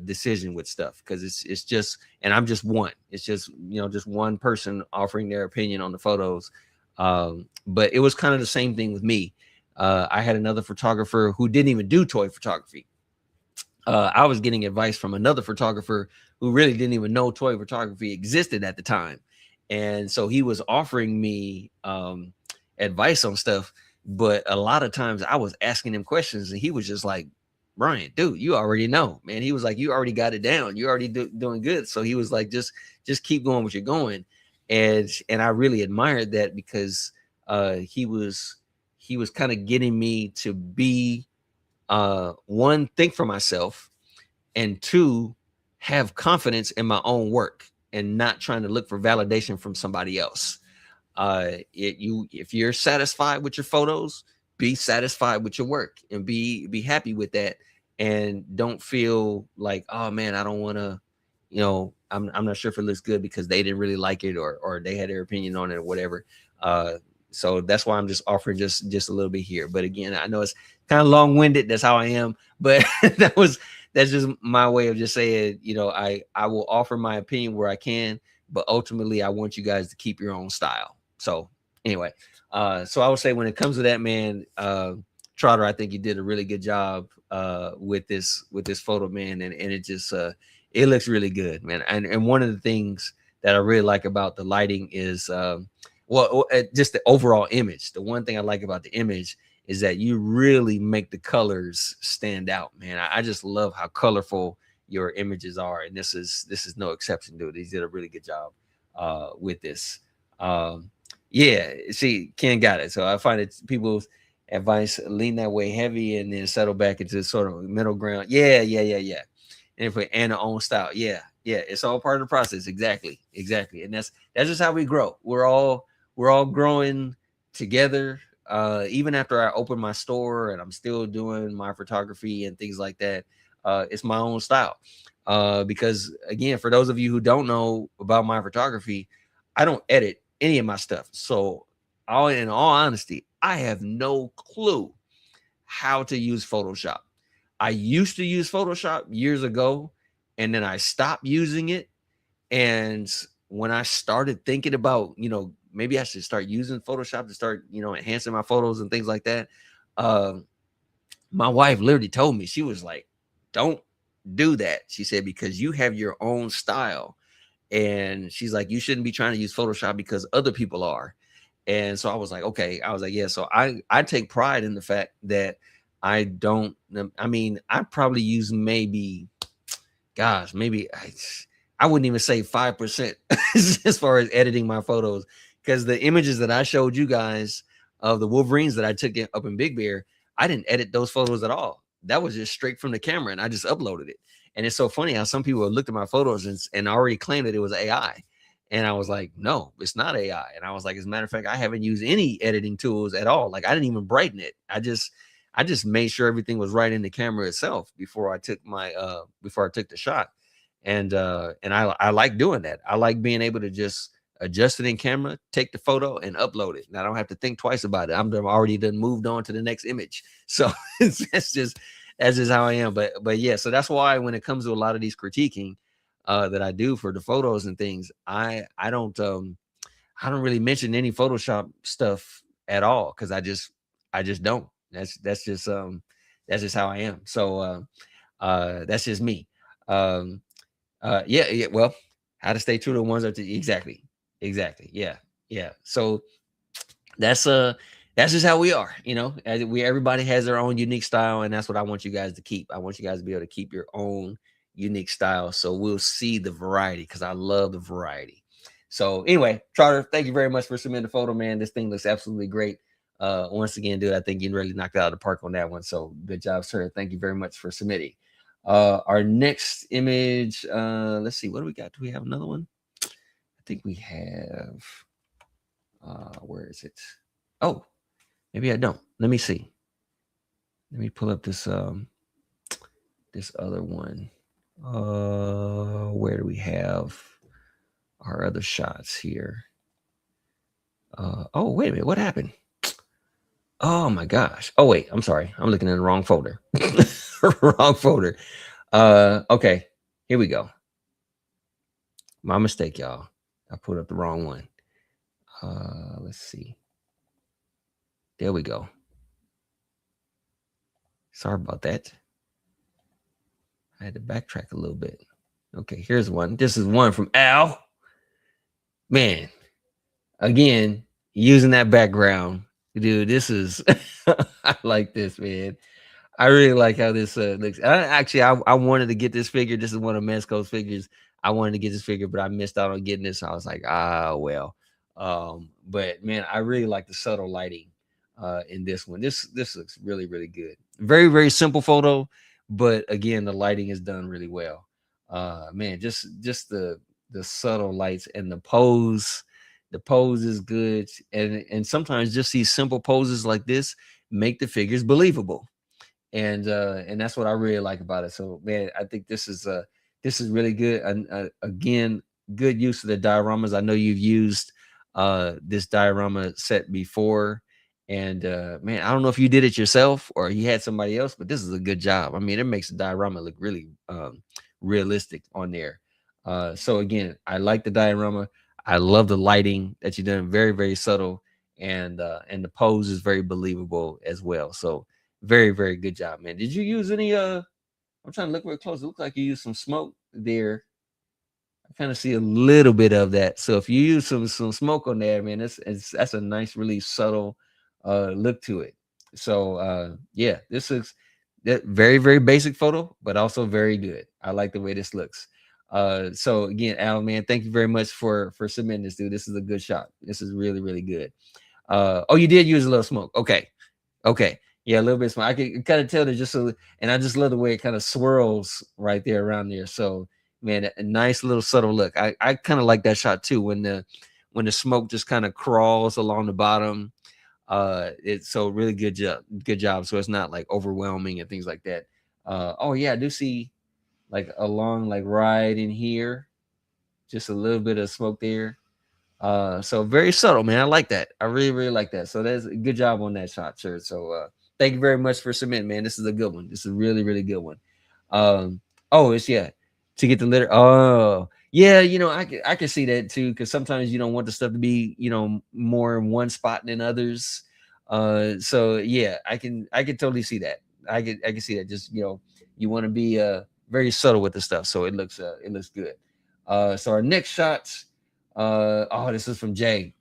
decision with stuff, because it's just, and I'm just one. It's just one person offering their opinion on the photos. But it was kind of the same thing with me. I had another photographer who didn't even do toy photography. I was getting advice from another photographer who really didn't even know toy photography existed at the time. And so he was offering me advice on stuff, but a lot of times I was asking him questions and he was just like, Brian, dude, you already know, man. He was like, you already got it down. You already doing good. So he was like, just keep going what you're going. And I really admired that, because he was kind of getting me to be, one, think for myself, and two, have confidence in my own work and not trying to look for validation from somebody else. If you're satisfied with your photos, be satisfied with your work and be happy with that, and don't feel like, oh man, I don't want to, I'm not sure if it looks good because they didn't really like it, or they had their opinion on it or whatever. uh so that's why I'm just offering just a little bit here. But again, I know it's kind of long-winded. That's how I am. But that's just my way of just saying, I will offer my opinion where I can, but ultimately I want you guys to keep your own style. So anyway, so I would say when it comes to that, man, Trotter, I think you did a really good job with this photo, man, and it just it looks really good, man. And one of the things that I really like about the lighting is just the overall image. The one thing I like about the image is that you really make the colors stand out, man. I just love how colorful your images are, and this is no exception to it. These did a really good job with this. Yeah, see, Ken got it. So I find it people's advice: lean that way heavy and then settle back into sort of middle ground. Yeah. And our own style. Yeah. It's all part of the process. Exactly. And that's just how we grow. We're all growing together. Even after I opened my store and I'm still doing my photography and things like that, it's my own style. Because again, for those of you who don't know about my photography, I don't edit any of my stuff. So in all honesty, I have no clue how to use Photoshop. I used to use Photoshop years ago, and then I stopped using it. And when I started thinking about, maybe I should start using Photoshop to start, enhancing my photos and things like that, my wife literally told me, she was like, don't do that. She said, because you have your own style. And she's like, you shouldn't be trying to use Photoshop because other people are. And so I was like, okay. I was like, yeah. So I take pride in the fact that I don't, I mean, I probably use maybe, gosh, maybe I wouldn't even say 5% as far as editing my photos, because the images that I showed you guys of the Wolverines that I took up in Big Bear, I didn't edit those photos at all. That was just straight from the camera, and I just uploaded it. And it's so funny how some people have looked at my photos and already claimed that it was AI. And I was like, no, it's not AI. And I was like, as a matter of fact, I haven't used any editing tools at all. Like I didn't even brighten it. I just made sure everything was right in the camera itself before I took the shot. And I like doing that. I like being able to just adjust it in camera, take the photo, and upload it. And I don't have to think twice about it. I'm already done moved on to the next image. So that's just how I am. But yeah, so that's why when it comes to a lot of these critiquing that I do for the photos and things, I don't really mention any Photoshop stuff at all, because I just don't. That's just how I am. So that's just me. Yeah. Well, how to stay true to the ones that exactly. Yeah. So that's that's just how we are. Everybody has their own unique style, and that's what I want you guys to keep. I want you guys to be able to keep your own unique style, so we'll see the variety, because I love the variety. So anyway, Trotter, thank you very much for submitting the photo, man. This thing looks absolutely great. Once again, dude, I think you really knocked it out of the park on that one. So good job, sir. Thank you very much for submitting. Our next image, let's see, what do we got? Do we have another one? I think we have, where is it? Oh, maybe I don't. Let me see. Let me pull up this this other one. Where do we have our other shots here? Oh, wait a minute, what happened? Oh my gosh. Oh wait, I'm sorry. I'm looking in the wrong folder. Wrong folder. Okay, here we go. My mistake, y'all. I put up the wrong one. Let's see. There we go. Sorry about that. I had to backtrack a little bit. Okay, here's one. This is one from Al. Man, again, using that background. Dude, this is I like this, man. I really like how this looks. I wanted to get this figure. This is one of Mezco's figures. I wanted to get this figure, but I missed out on getting this. I was like, well. But man, I really like the subtle lighting in this one. This looks really, really good. Very, very simple photo, but again, the lighting is done really well. Man, just the subtle lights and the pose The pose is good, and sometimes just these simple poses like this make the figures believable, and that's what I really like about it. So man, I think this is really good. And again, good use of the dioramas. I know you've used this diorama set before, and man, I don't know if you did it yourself or you had somebody else, but this is a good job. I mean, it makes the diorama look really realistic on there. So again, I like the diorama. I love the lighting that you done, very very subtle, and the pose is very believable as well. So very, very good job, man. Did you use any I'm trying to look real close. It looks like you used some smoke there. I kind of see a little bit of that. So if you use some smoke on there, man, that's a nice, really subtle look to it. So yeah, this is that very, very basic photo, but also very good. I like the way this looks. So again, Al, man, thank you very much for submitting this, dude. This is a good shot. This is really, really good. Oh, you did use a little smoke. Okay. Okay. Yeah, a little bit small. I can kind of tell there's just a, and I just love the way it kind of swirls right there around there. So, man, a nice little subtle look. I kind of like that shot too when the smoke just kind of crawls along the bottom. It's so really good job. Good job. So it's not like overwhelming and things like that. Oh yeah, I do see like along like right in here, just a little bit of smoke there. So very subtle, man. I like that. I really, really like that. So that's a good job on that shot, sure. So thank you very much for submitting, man. This is a good one. This is a really, really good one. Oh, it's yeah, to get the litter. Oh, yeah, I can see that too, because sometimes you don't want the stuff to be, more in one spot than others. So yeah, I can totally see that. I can see that. Just you want to be very subtle with the stuff, so it looks good. So our next shots. Oh, this is from Jay.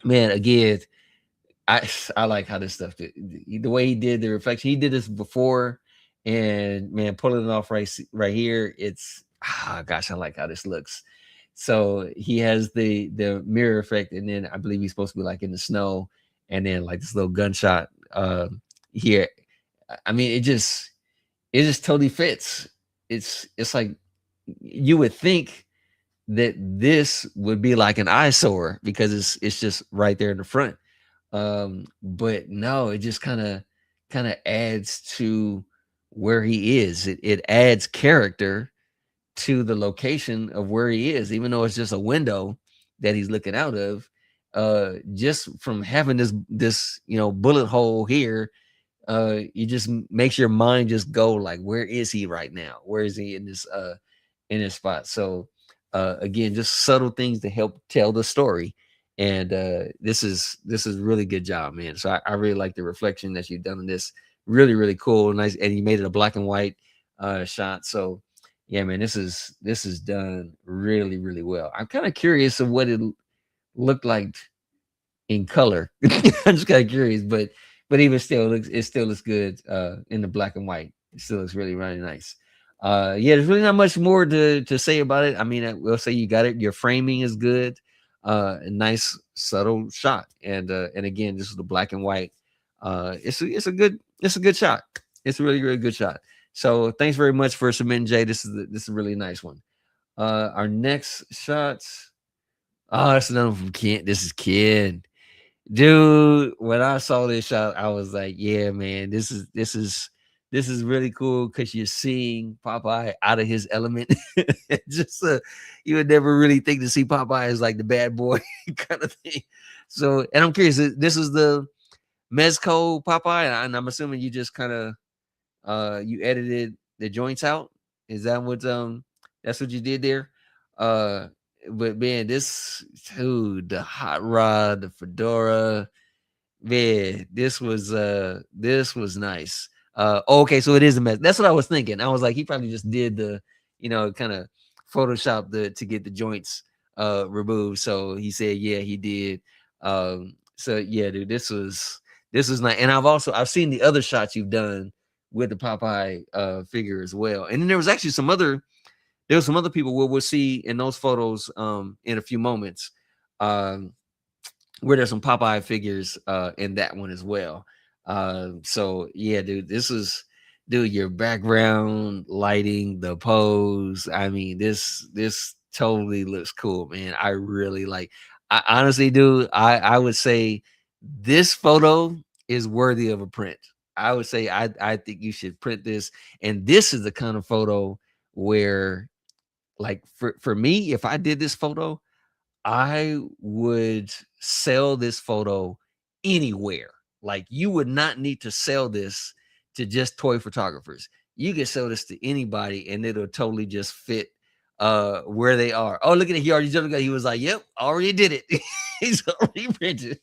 Man, again, I like how this stuff the way he did the reflection. He did this before, and man, pulling it off right here. It's gosh, I like how this looks. So he has the mirror effect, and then I believe he's supposed to be like in the snow, and then like this little gunshot here. I mean, it just totally fits. It's like you would think that this would be like an eyesore because it's just right there in the front. But no, it just kind of adds to where he is. It adds character to the location of where he is, even though it's just a window that he's looking out of. Just from having this bullet hole here, you just makes your mind just go like, where is he right now? Where is he in this spot? So again, just subtle things to help tell the story. And this is really good job, man. So I really like the reflection that you've done in this. Really, really cool, nice, and you made it a black and white shot. So yeah, man, this is done really, really well. I'm kind of curious of what it looked like in color. I'm just kind of curious, but even still, it still looks good in the black and white. It still looks really, really nice. Yeah, there's really not much more to say about it. I mean, I will say you got it. Your framing is good. A nice subtle shot, and again, this is the black and white. It's a good shot. It's a really, really good shot. So thanks very much for submitting, Jay. This is a really nice one. Our next shots. Oh, that's another one from Ken. This is Ken. Dude, when I saw this shot, I was like, yeah, man, this is really cool because you're seeing Popeye out of his element. Just you would never really think to see Popeye as like the bad boy kind of thing. So, and I'm curious, this is the Mezco Popeye, and I'm assuming you just kind of you edited the joints out. Is that what that's what you did there? Uh but man, this dude, the hot rod, the fedora, man, this was nice. Okay, so it is a mess. That's what I was thinking. I was like, he probably just did the, kind of Photoshop to get the joints removed. So he said, yeah, he did. So yeah, dude, this was nice. And I've seen the other shots you've done with the Popeye figure as well. And then there was some other people we'll see in those photos in a few moments. Where there's some Popeye figures in that one as well. So yeah, dude, dude, your background lighting, the pose. I mean, this totally looks cool, man. I really like. I honestly do. I would say this photo is worthy of a print. I would say I think you should print this. And this is the kind of photo where, like, for me, if I did this photo, I would sell this photo anywhere. Like, you would not need to sell this to just toy photographers. You can sell this to anybody and it'll totally just fit where they are. Oh, look at it. He already jumped. He was like, yep, already did it. He's already printed.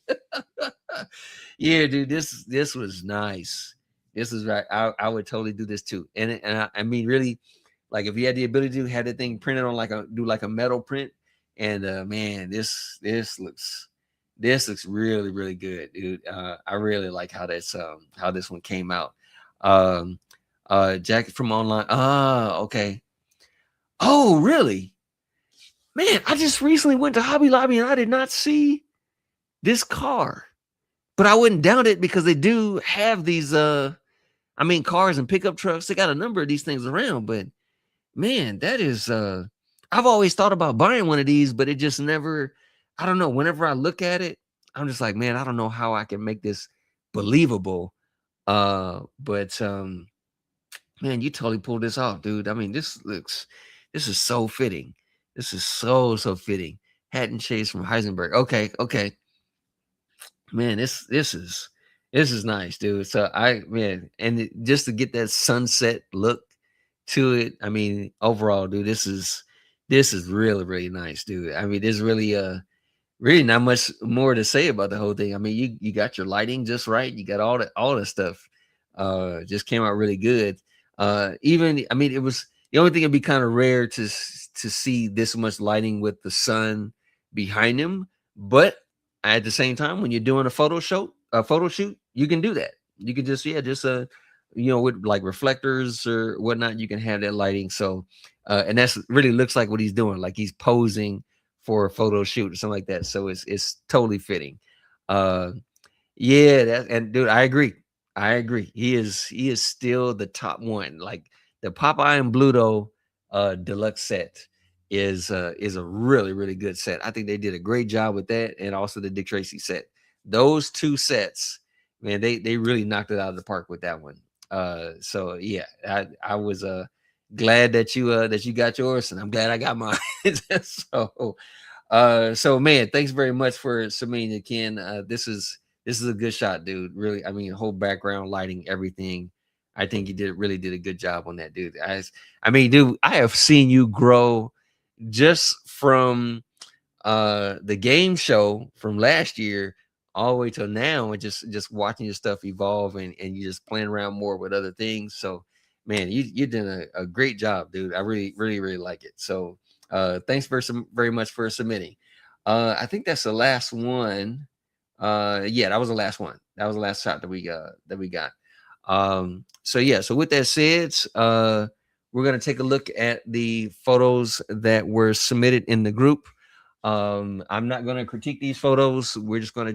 Yeah, dude, this was nice. This is right. I would totally do this too. I mean, really, like, if you had the ability to have that thing printed on like a metal print, and man, this looks really, really good, dude. I really like how this one came out. Um Jacket from online. Ah, okay. Oh, really? Man, I just recently went to Hobby Lobby and I did not see this car. But I wouldn't doubt it because they do have these I mean, cars and pickup trucks. They got a number of these things around, but man, that is I've always thought about buying one of these, but it just never, I don't know. Whenever I look at it, I'm just like, man, I don't know how I can make this believable. But man, you totally pulled this off, dude. I mean, this is so fitting. This is so fitting. Hatton Chase from Heisenberg. Okay, okay. Man, this is nice, dude. So just to get that sunset look to it. I mean, overall, dude, this is really, really nice, dude. I mean, there's really not much more to say about the whole thing. I mean, you got your lighting just right. You got all the stuff. Just came out really good. Even I mean, it was the only thing it'd be kind of rare to see this much lighting with the sun behind him, but at the same time, when you're doing a photo shoot, you can do that. You can just with like reflectors or whatnot, you can have that lighting. So and that's really looks like what he's doing, like he's posing for a photo shoot or something like that. So it's totally fitting. uh yeah, and dude, I agree. I agree. He is still the top one. Like, the Popeye and Bluto deluxe set is a really, really good set. I think they did a great job with that, and also the Dick Tracy set. Those two sets, man, they really knocked it out of the park with that one. So yeah, I was glad that you got yours, and I'm glad I got mine. So man, thanks very much for submitting it, Ken. This is a good shot, dude. Really, I mean, whole background lighting, everything. I think you really did a good job on that, dude. I mean, dude, I have seen you grow just from the game show from last year all the way till now, and just watching your stuff evolve, and you just playing around more with other things. So man, you did a great job, dude. I really, really, really like it. So thanks very much for submitting. I think that's the last one. Yeah, that was the last one. That was the last shot that we got. So yeah, so with that said, we're gonna take a look at the photos that were submitted in the group. I'm not gonna critique these photos. We're just gonna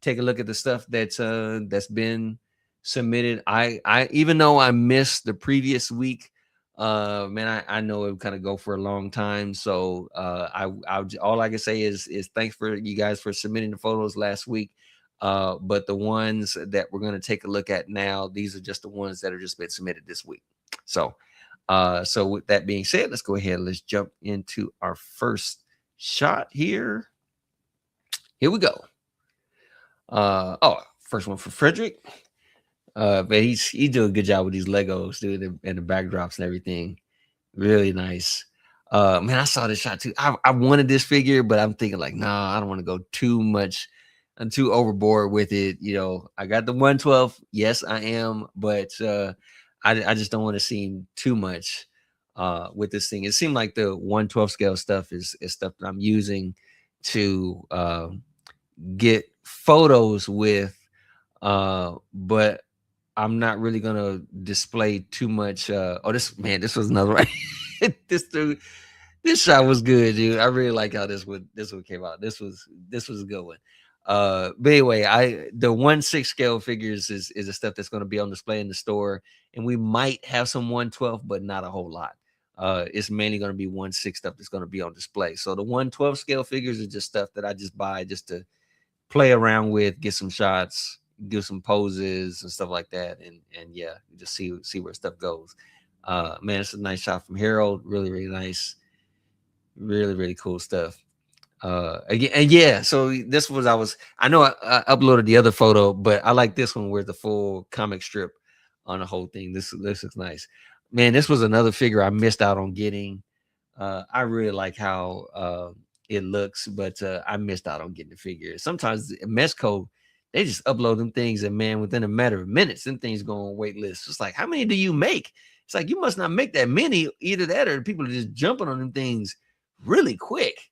take a look at the stuff that's been submitted. I even though I missed the previous week, man, I know it would kind of go for a long time. So all I can say is thanks for you guys for submitting the photos last week. But the ones that we're going to take a look at now, these are just the ones that have just been submitted this week. So with that being said, let's go ahead. Let's jump into our first shot here. Here we go. First one for Frederick. But he do a good job with these Legos, dude, and the backdrops and everything. Really nice. Man, I saw this shot too. I wanted this figure, but I'm thinking like, nah, I don't want to go too much. I'm too overboard with it. I got the 112. Yes, I am, but I just don't want to seem too much with this thing. It seemed like the 112 scale stuff is stuff that I'm using to get photos with, but I'm not really gonna display too much. This was another right. This shot was good, dude. I really like how this one came out. This was a good one. But anyway, the 1/6 scale figures is the stuff that's going to be on display in the store, and we might have some 112, but not a whole lot. It's mainly going to be 1/6 stuff that's going to be on display. So the 1/12 scale figures are just stuff that I just buy just to play around with, get some shots, do some poses and stuff like that, and yeah, just see where stuff goes. Man, it's a nice shot from Harold. Really, really nice. Really, really cool stuff. Again, and yeah, so this was I know I uploaded the other photo, but I like this one where the full comic strip on the whole thing. This looks nice. Man, this was another figure I missed out on getting. I really like how it looks, but I missed out on getting the figure. Sometimes Mesco, they just upload them things, and man, within a matter of minutes, them things go on wait lists. It's like, how many do you make? It's like you must not make that many. Either that, or people are just jumping on them things really quick.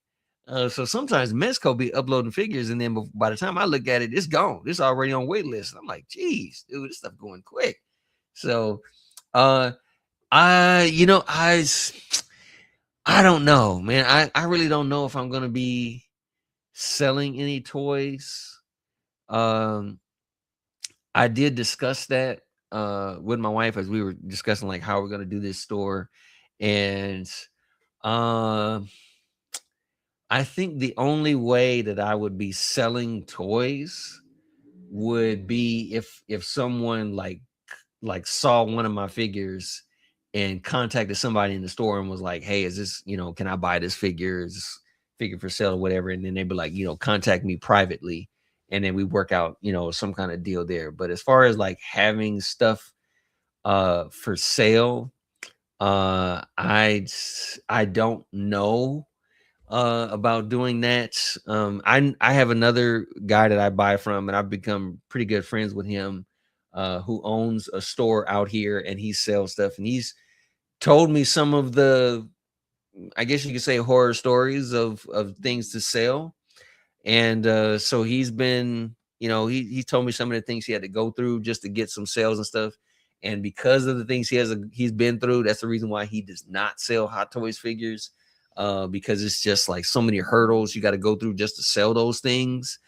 So sometimes Mesco be uploading figures, and then by the time I look at it, it's gone. It's already on wait list. I'm like, geez, dude, this stuff going quick. So, uh, I, you know, I don't know, man. I really don't know if I'm gonna be selling any toys. Um, I did discuss that with my wife as we were discussing like how we're gonna do this store, and um, I think the only way that I would be selling toys would be if someone like saw one of my figures and contacted somebody in the store and was like, "Hey, is this, can I buy this figure? Is this figure for sale or whatever?" And then they'd be like, contact me privately, and then we work out, some kind of deal there. But as far as like having stuff for sale, I don't know about doing that. I have another guy that I buy from, and I've become pretty good friends with him, who owns a store out here, and he sells stuff, and he's told me some of the, I guess you could say, horror stories of things to sell. And so he's been, he told me some of the things he had to go through just to get some sales and stuff. And because of the things he's been through, that's the reason why he does not sell Hot Toys figures, because it's just like so many hurdles you got to go through just to sell those things.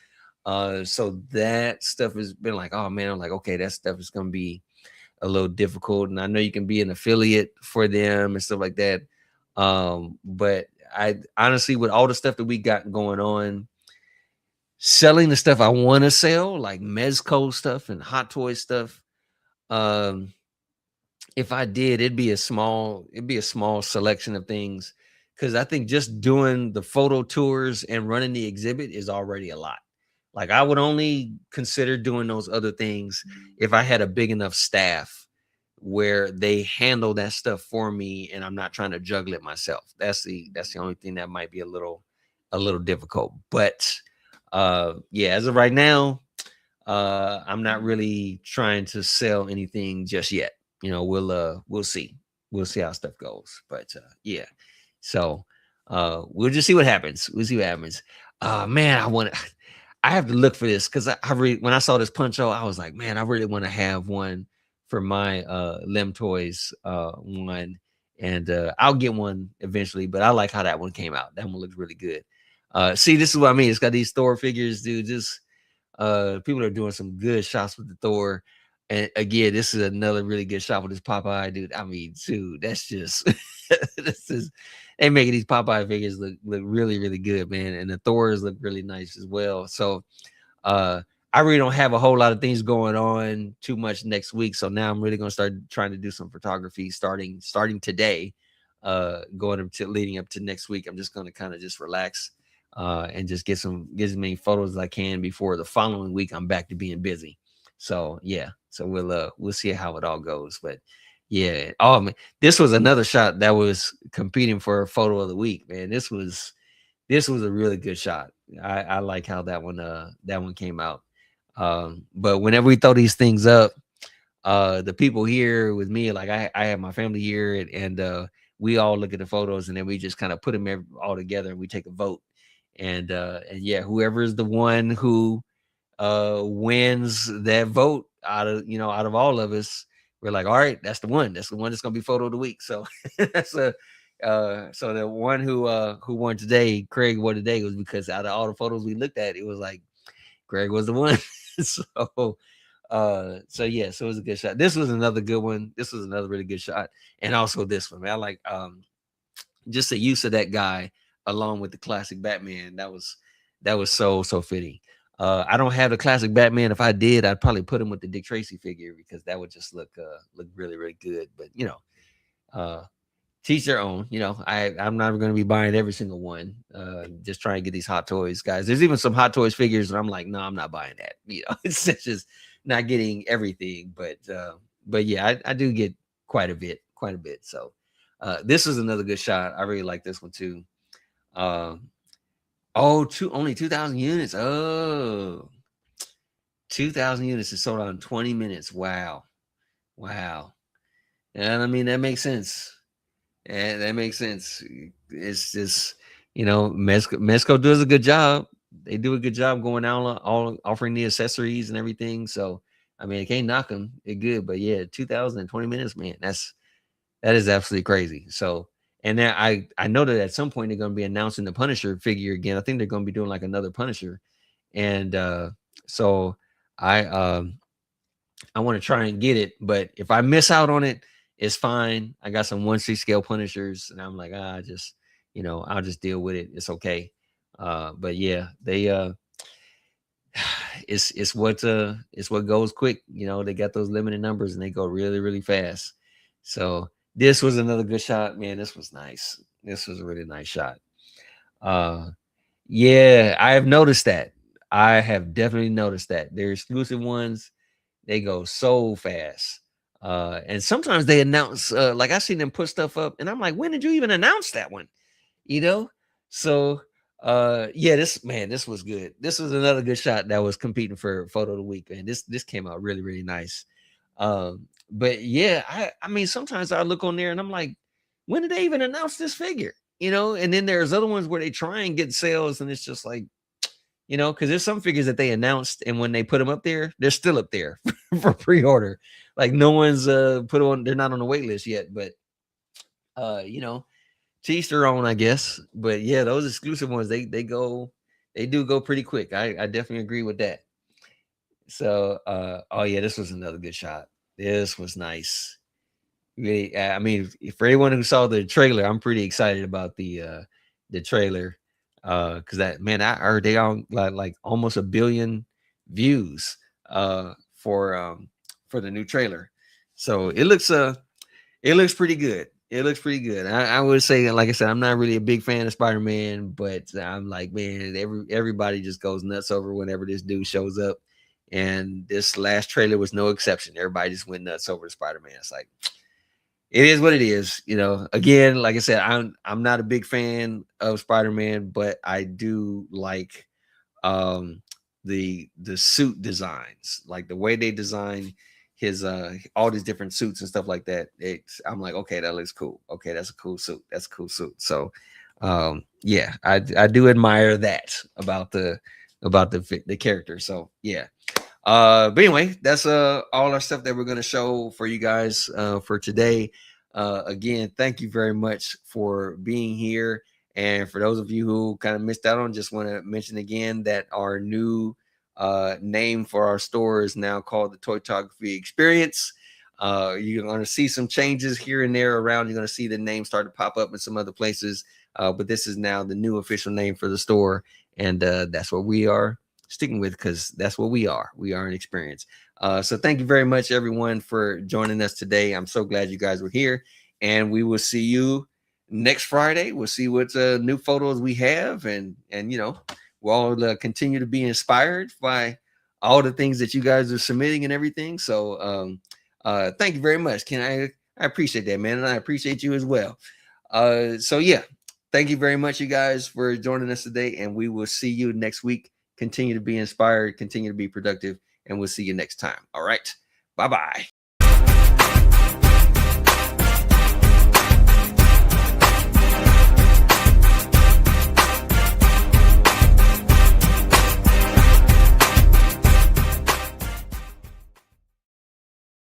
So that stuff has been like, oh man, I'm like, okay, that stuff is gonna be a little difficult. And I know you can be an affiliate for them and stuff like that. But I honestly, with all the stuff that we got going on, selling the stuff I want to sell, like Mezco stuff and Hot Toy stuff, um, if I did, it'd be a small selection of things, because I think just doing the photo tours and running the exhibit is already a lot. Like I would only consider doing those other things if I had a big enough staff where they handle that stuff for me and I'm not trying to juggle it myself. That's the only thing that might be a little difficult. But yeah, as of right now, I'm not really trying to sell anything just yet. We'll see. We'll see how stuff goes. But yeah. So we'll just see what happens. We'll see what happens. Man, I have to look for this, because I really, when I saw this Puncho, I was like, man, I really want to have one for my Lem Toys one. And I'll get one eventually, but I like how that one came out. That one looks really good. See, this is what I mean. It's got these Thor figures, dude. Just people are doing some good shots with the Thor. And again, this is another really good shot with this Popeye, dude. I mean, dude, that's just this is they making these Popeye figures look really, really good, man. And the Thors look really nice as well. So I really don't have a whole lot of things going on too much next week. So now I'm really gonna start trying to do some photography starting today, going up to leading up to next week. I'm just gonna kind of just relax and just get as many photos as I can before the following week I'm back to being busy. So yeah, so we'll see how it all goes. But yeah, oh man, this was another shot that was competing for a photo of the week, man. This was a really good shot. I like how that one came out. But whenever we throw these things up, the people here with me, like I have my family here, and we all look at the photos, and then we just kind of put them all together, and we take a vote. And yeah, whoever is the one who wins that vote out of all of us, we're like, all right, that's the one that's gonna be photo of the week. So that's a so the one who won today, Craig won today, was because out of all the photos we looked at, it was like Greg was the one. So So yeah, so it was a good shot. This was another good one. This was another really good shot. And also this one, man. I like just the use of that guy along with the classic Batman. That was so fitting. I don't have the classic Batman. If I did, I'd probably put him with the Dick Tracy figure because that would just look really, really good. But uh teach their own. I'm not going to be buying every single one. Just trying to get these Hot Toys, guys. There's even some Hot Toys figures, and I'm like, no, I'm not buying that. It's just not getting everything, but yeah, I do get quite a bit. So this is another good shot. I really like this one too. Um, only 2,000 units. Oh, 2,000 units is sold out in 20 minutes. Wow. And I mean that makes sense. And that makes sense. It's just, Mesco does a good job. They do a good job going out, all offering the accessories and everything. So, I mean, I can't knock them. They're good, but yeah, 2020 minutes, man, that is absolutely crazy. So, and then I know that at some point they're going to be announcing the Punisher figure again. I think they're going to be doing like another Punisher, and so I I want to try and get it, but if I miss out on it, it's fine. I got some 1/6 scale Punishers, and I'm like, just I'll just deal with it. It's okay. But yeah, they it's what goes quick. They got those limited numbers and they go really, really fast. So this was another good shot, man. This was nice. This was a really nice shot. Uh yeah, I have noticed that. I have definitely noticed that. They're exclusive ones, they go so fast. And sometimes they announce, like I seen them put stuff up, and I'm like, when did you even announce that one? You know? So yeah, this was good. This was another good shot that was competing for photo of the week. And this came out really, really nice. But yeah, I mean sometimes I look on there and I'm like, when did they even announce this figure? And then there's other ones where they try and get sales, and it's just like, because there's some figures that they announced, and when they put them up there, they're still up there for pre-order. Like no one's put on, they're not on the wait list yet, but uh, you know, to each their own, I guess. But yeah, those exclusive ones, they do go pretty quick. I definitely agree with that. So oh yeah, this was another good shot. This was nice. Really, I mean, for anyone who saw the trailer, I'm pretty excited about the trailer. Because that, man, I heard they on like almost 1 billion views for the new trailer. So it looks pretty good. It looks pretty good. I would say, like I said, I'm not really a big fan of Spider-Man, but I'm like, man, everybody just goes nuts over whenever this dude shows up. And this last trailer was no exception. Everybody just went nuts over Spider-Man. It's like, it is what it is. Again, like I said, I'm not a big fan of Spider-Man, but I do like um the suit designs, like the way they design his all these different suits and stuff like that. I'm like, okay, that looks cool. Okay, that's a cool suit. That's a cool suit. So yeah, I do admire that about the character. So yeah. But anyway, that's all our stuff that we're going to show for you guys for today. Again, thank you very much for being here. And for those of you who kind of missed out on, just want to mention again that our new name for our store is now called the Toytography Experience. You're going to see some changes here and there around. You're going to see the name start to pop up in some other places. But this is now the new official name for the store. And that's what we are sticking with, because that's what we are. We are an experience. So thank you very much, everyone, for joining us today. I'm so glad you guys were here, and we will see you next Friday. We'll see what new photos we have, and we'll all continue to be inspired by all the things that you guys are submitting and everything. So thank you very much, Ken. I appreciate that, man, and I appreciate you as well. So yeah, thank you very much, you guys, for joining us today, and we will see you next week. Continue to be inspired, continue to be productive, and we'll see you next time. All right. Bye-bye.